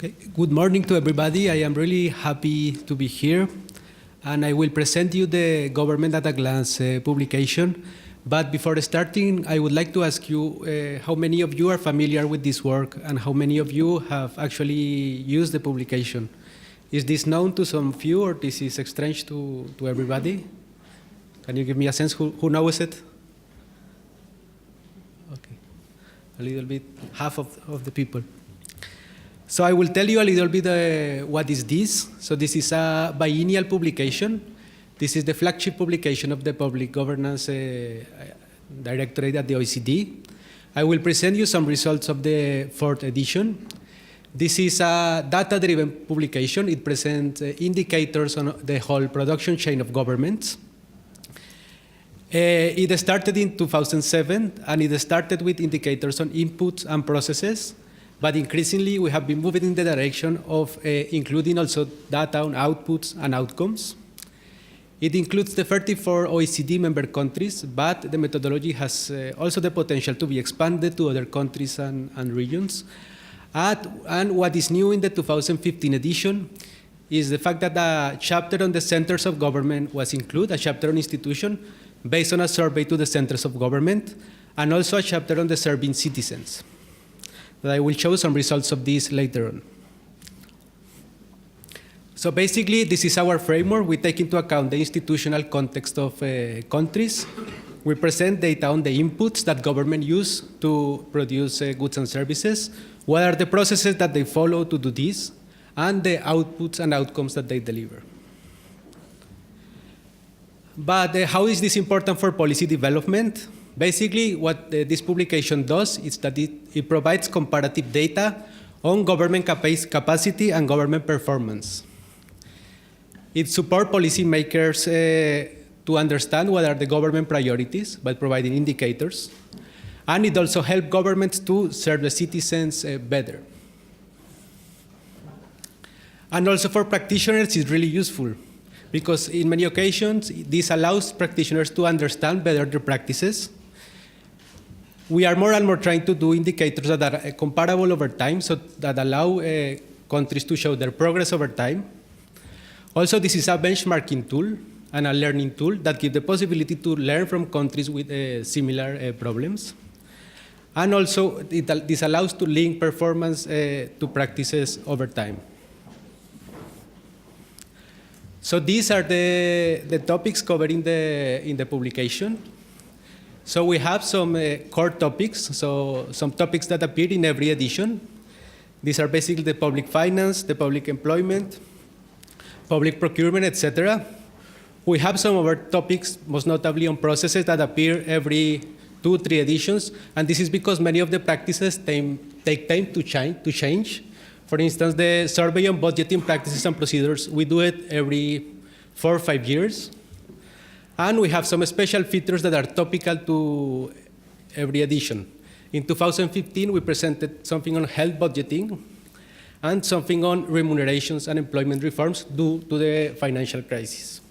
Okay. Good morning to everybody. I am really happy to be here, and I will present you the Government at a Glance publication. But before starting, I would like to ask you how many of you are familiar with this work and how many of you have actually used the publication. Is this known to some few, or this is strange to everybody? Can you give me a sense who knows it? Okay, a little bit, half of the people. So I will tell you a little bit what is this. So this is a biennial publication. This is the flagship publication of the Public Governance Directorate at the OECD. I will present you some results of the fourth edition. This is a data-driven publication. It presents indicators on the whole production chain of governments. It started in 2007, and it started with indicators on inputs and processes. But increasingly, we have been moving in the direction of including also data on outputs and outcomes. It includes the 34 OECD member countries, but the methodology has also the potential to be expanded to other countries and regions. And what is new in the 2015 edition is the fact that a chapter on the centers of government was included, a chapter on institution, based on a survey to the centers of government, and also a chapter on the serving citizens. I will show some results of this later on. So basically, this is our framework. We take into account the institutional context of countries. We present data on the inputs that government use to produce goods and services, what are the processes that they follow to do this, and the outputs and outcomes that they deliver. But how is this important for policy development? Basically, what this publication does is that it provides comparative data on government capacity and government performance. It supports policymakers to understand what are the government priorities by providing indicators. And it also helps governments to serve the citizens better. And also for practitioners, it's really useful, because in many occasions, this allows practitioners to understand better their practices. We are more and more trying to do indicators that are comparable over time, so that allow countries to show their progress over time. Also, this is a benchmarking tool and a learning tool that gives the possibility to learn from countries with similar problems. And also, this allows to link performance to practices over time. So these are the topics covered in the publication. So we have some core topics, so some topics that appear in every edition. These are basically the public finance, the public employment, public procurement, etc. We have some other topics, most notably on processes, that appear every 2-3 editions, and this is because many of the practices take time to change. For instance, the survey on budgeting practices and procedures, we do it every 4 or 5 years. And we have some special features that are topical to every edition. In 2015, we presented something on health budgeting and something on remunerations and employment reforms due to the financial crisis.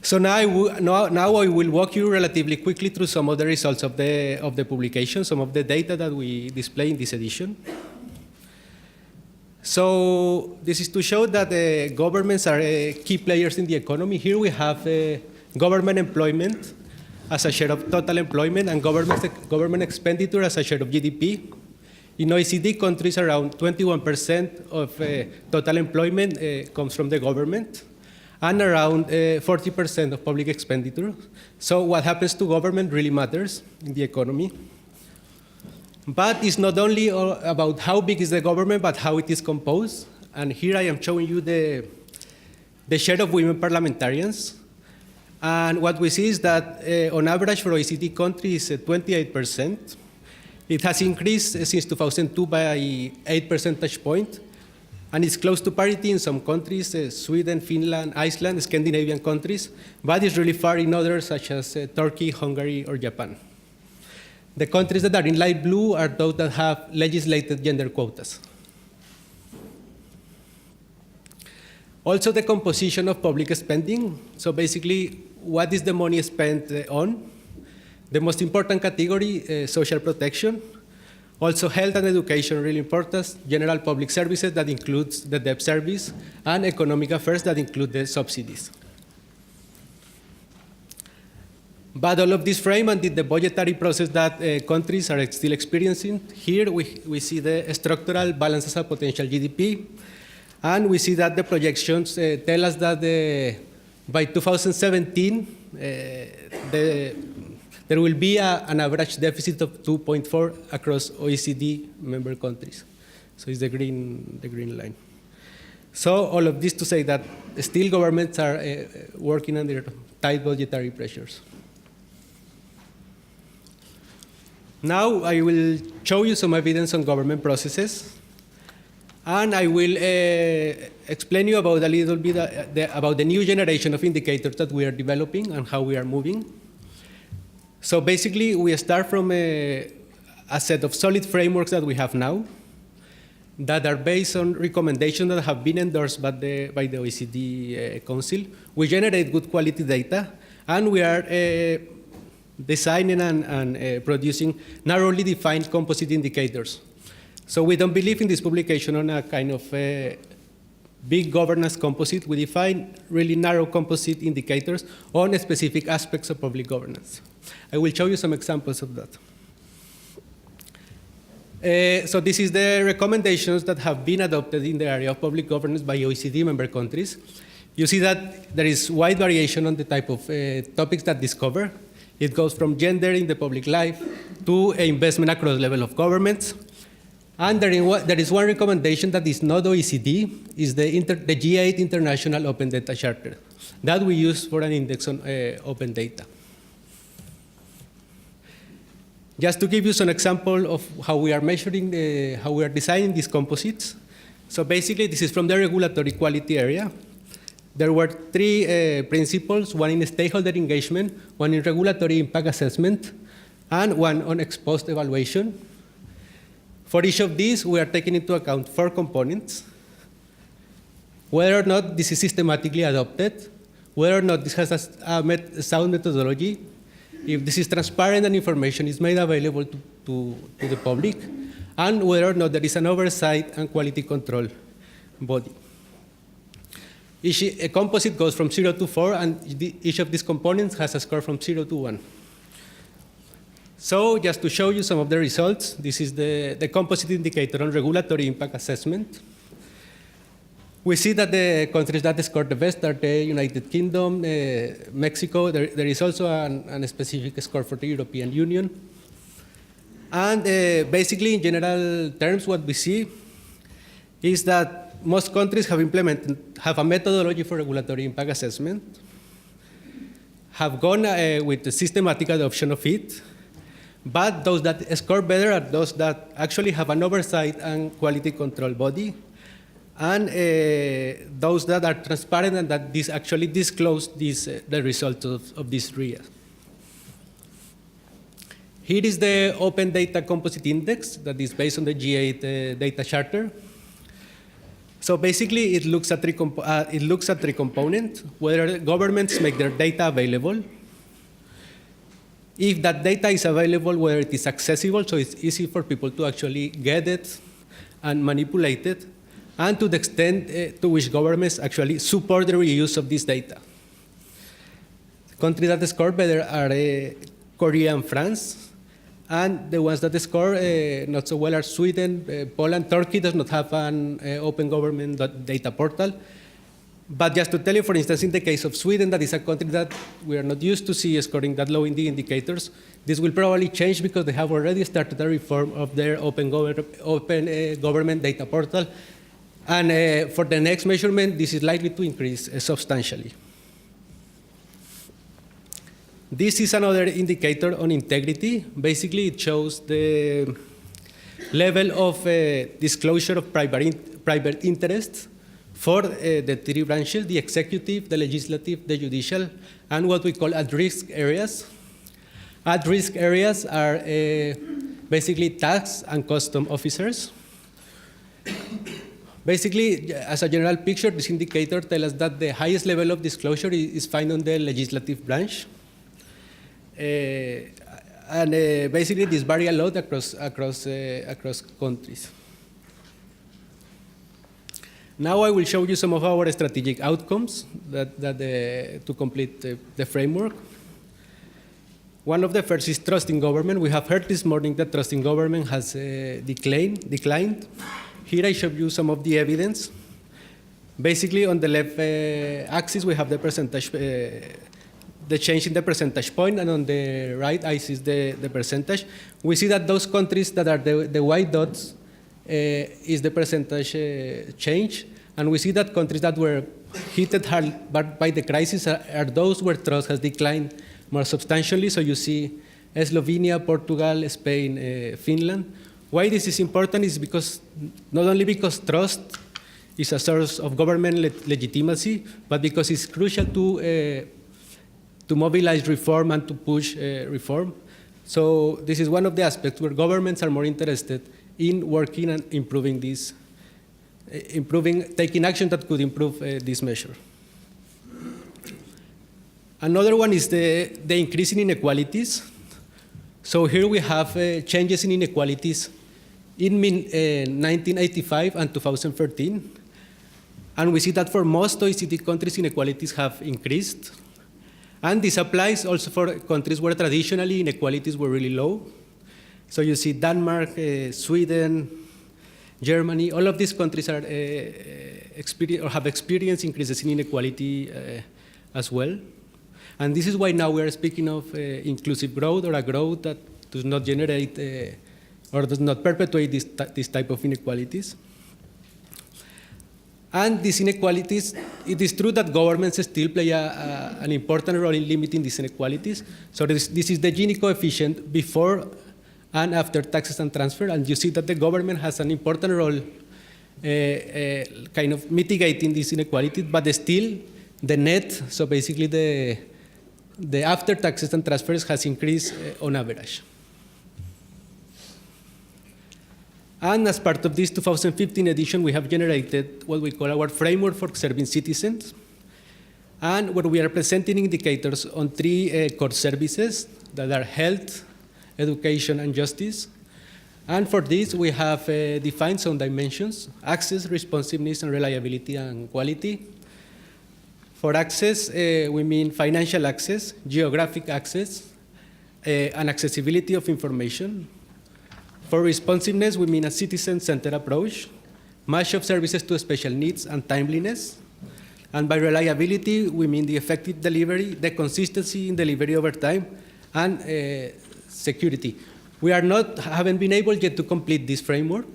So now I will walk you relatively quickly through some of the results of the publication, some of the data that we display in this edition. So this is to show that governments are key players in the economy. Here we have government employment as a share of total employment and government expenditure as a share of GDP. In OECD countries, around 21% of total employment comes from the government, and around 40% of public expenditure. So what happens to government really matters in the economy. But it's not only about how big is the government, but how it is composed. And here I am showing you the share of women parliamentarians. And what we see is that on average for OECD countries, 28%. It has increased since 2002 by 8 percentage points. And it's close to parity in some countries, Sweden, Finland, Iceland, Scandinavian countries, but it's really far in others such as Turkey, Hungary, or Japan. The countries that are in light blue are those that have legislated gender quotas. Also, the composition of public spending. So basically, what is the money spent on? The most important category, social protection. Also, health and education, really important. General public services, that includes the debt service, and economic affairs, that include the subsidies. But all of this frame and the budgetary process that countries are still experiencing, here we see the structural balances of potential GDP, and we see that the projections tell us that by 2017, there will be an average deficit of 2.4 across OECD member countries. So it's the green line. So all of this to say that still governments are working under tight budgetary pressures. Now I will show you some evidence on government processes, and I will explain you about a little bit about the new generation of indicators that we are developing and how we are moving. So basically, we start from a set of solid frameworks that we have now that are based on recommendations that have been endorsed by the OECD Council. We generate good quality data, and we are designing and producing narrowly defined composite indicators. So we don't believe in this publication on a kind of big governance composite. We define really narrow composite indicators on specific aspects of public governance. I will show you some examples of that. So this is the recommendations that have been adopted in the area of public governance by OECD member countries. You see that there is wide variation on the type of topics that this cover. It goes from gender in the public life to investment across level of governments. And there is one recommendation that is not OECD, is the G8 International Open Data Charter that we use for an index on open data. Just to give you some example of how we are measuring, how we are designing these composites. So basically, this is from the regulatory quality area. There were three principles, one in stakeholder engagement, one in regulatory impact assessment, and one on ex post evaluation. For each of these, we are taking into account 4 components: whether or not this is systematically adopted, whether or not this has a sound methodology, if this is transparent and information is made available to the public, and whether or not there is an oversight and quality control body. Each composite goes from 0 to 4, and each of these components has a score from 0 to 1. So just to show you some of the results, this is the composite indicator on regulatory impact assessment. We see that the countries that scored the best are the United Kingdom, Mexico. There is also a specific score for the European Union. And basically, in general terms, what we see is that most countries have a methodology for regulatory impact assessment, have gone with the systematic adoption of it, but those that score better are those that actually have an oversight and quality control body, and those that are transparent and that actually disclose the results of these RIA. Here is the Open Data Composite Index that is based on the G8 Data Charter. So basically, it looks at three components: whether governments make their data available, if that data is available, whether it is accessible, so it's easy for people to actually get it and manipulate it, and to the extent to which governments actually support the reuse of this data. Countries that score better are Korea and France, and the ones that score not so well are Sweden, Poland. Turkey does not have an open government data portal. But just to tell you, for instance, in the case of Sweden, that is a country that we are not used to see scoring that low in the indicators. This will probably change because they have already started a reform of their open government data portal. And for the next measurement, this is likely to increase substantially. This is another indicator on integrity. Basically, it shows the level of disclosure of private interests for the 3 branches: the executive, the legislative, the judicial, and what we call at-risk areas. At-risk areas are basically tax and custom officers. Basically, as a general picture, this indicator tells us that the highest level of disclosure is found on the legislative branch. And basically, this vary a lot across countries. Now I will show you some of our strategic outcomes to complete the framework. One of the first is trust in government. We have heard this morning that trust in government has declined. Here I show you some of the evidence. Basically, on the left axis, we have the percentage, the change in the percentage point, and on the right axis, the percentage. We see that those countries that are the white dots is the percentage change, and we see that countries that were hit hard by the crisis are those where trust has declined more substantially. So you see Slovenia, Portugal, Spain, Finland. Why this is important is because not only because trust is a source of government legitimacy, but because it's crucial to mobilize reform and to push reform. So this is one of the aspects where governments are more interested in working and improving this, taking action that could improve this measure. Another one is the increase in inequalities. So here we have changes in inequalities in 1985 and 2013. And we see that for most OECD countries, inequalities have increased. And this applies also for countries where traditionally inequalities were really low. So you see Denmark, Sweden, Germany, all of these countries are have experienced increases in inequality as well. And this is why now we are speaking of inclusive growth, or a growth that does not generate or does not perpetuate this type of inequalities. And these inequalities, it is true that governments still play an important role in limiting these inequalities. So this is the Gini coefficient before and after taxes and transfer, and you see that the government has an important role kind of mitigating these inequalities, but still the net, so basically the after taxes and transfers has increased on average. And as part of this 2015 edition, we have generated what we call our framework for serving citizens, and where we are presenting indicators on three core services that are health, education, and justice. And for this, we have defined some dimensions: access, responsiveness, and reliability and quality. For access, we mean financial access, geographic access, and accessibility of information. For responsiveness, we mean a citizen-centered approach, match of services to special needs, and timeliness. And by reliability, we mean the effective delivery, the consistency in delivery over time, and security. We haven't been able yet to complete this framework,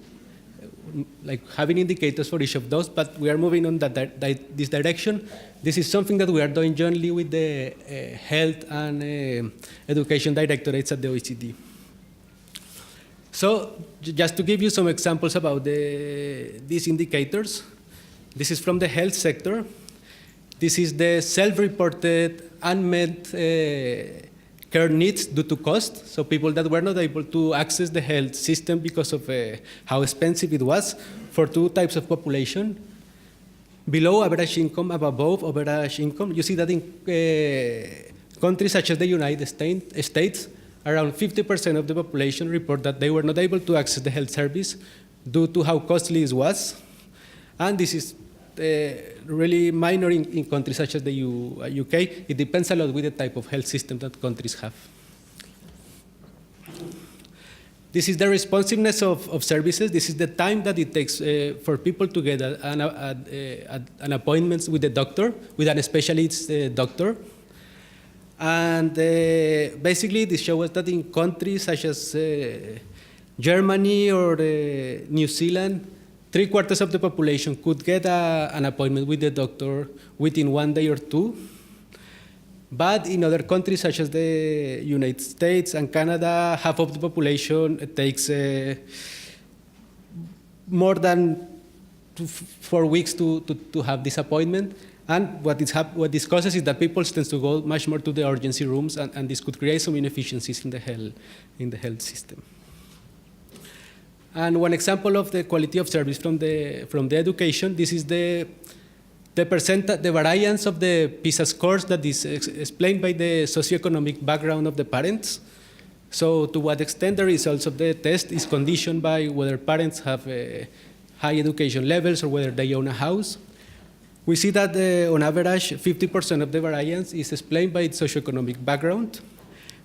like having indicators for each of those, but we are moving on this direction. This is something that we are doing jointly with the health and education directorates at the OECD. So just to give you some examples about these indicators, this is from the health sector. This is the self-reported unmet care needs due to cost. So people that were not able to access the health system because of how expensive it was, for two types of population: below average income, above average income. You see that in countries such as the United States, around 50% of the population report that they were not able to access the health service due to how costly it was. And this is really minor in countries such as the UK. It depends a lot with the type of health system that countries have. This is the responsiveness of services. This is the time that it takes for people to get an appointment with a doctor, with an specialist doctor. And basically, this shows us that in countries such as Germany or New Zealand, 3/4 of the population could get an appointment with the doctor within 1 day or two. But in other countries such as the United States and Canada, half of the population takes more than 4 weeks to have this appointment. And what this causes is that people tend to go much more to the urgency rooms, and this could create some inefficiencies in the health system. And one example of the quality of service from the education, this is the variance of the PISA scores that is explained by the socioeconomic background of the parents. So to what extent the results of the test is conditioned by whether parents have high education levels or whether they own a house. We see that on average, 50% of the variance is explained by its socioeconomic background.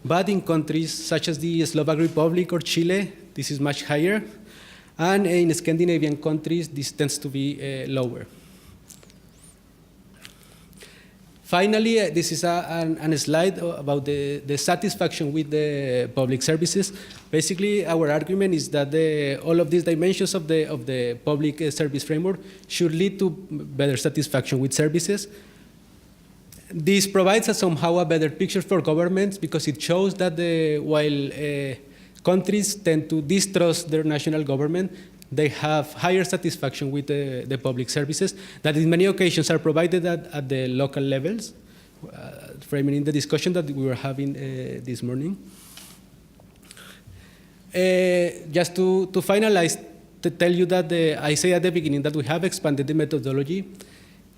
But in countries such as the Slovak Republic or Chile, this is much higher. And in Scandinavian countries, this tends to be lower. Finally, this is a slide about the satisfaction with the public services. Basically, our argument is that all of these dimensions of the public service framework should lead to better satisfaction with services. This provides us somehow a better picture for governments because it shows that while countries tend to distrust their national government, they have higher satisfaction with the public services that in many occasions are provided at the local levels, framing in the discussion that we were having this morning. Just to finalize, to tell you that I say at the beginning that we have expanded the methodology.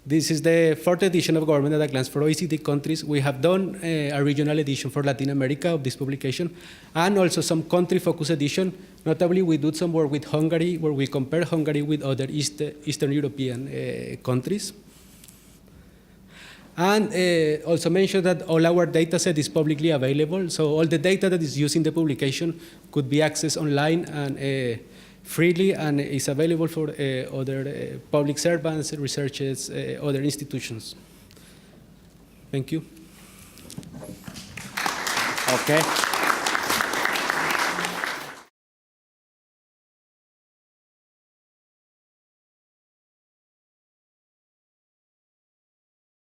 This is the 4th edition of Government at a Glance for OECD countries. We have done a regional edition for Latin America of this publication, and also some country-focused edition. Notably, we did some work with Hungary, where we compare Hungary with other Eastern European countries. And also mention that all our data set is publicly available, so all the data that is used in the publication could be accessed online and freely, and is available for other public servants, researchers, other institutions. Thank you. Okay.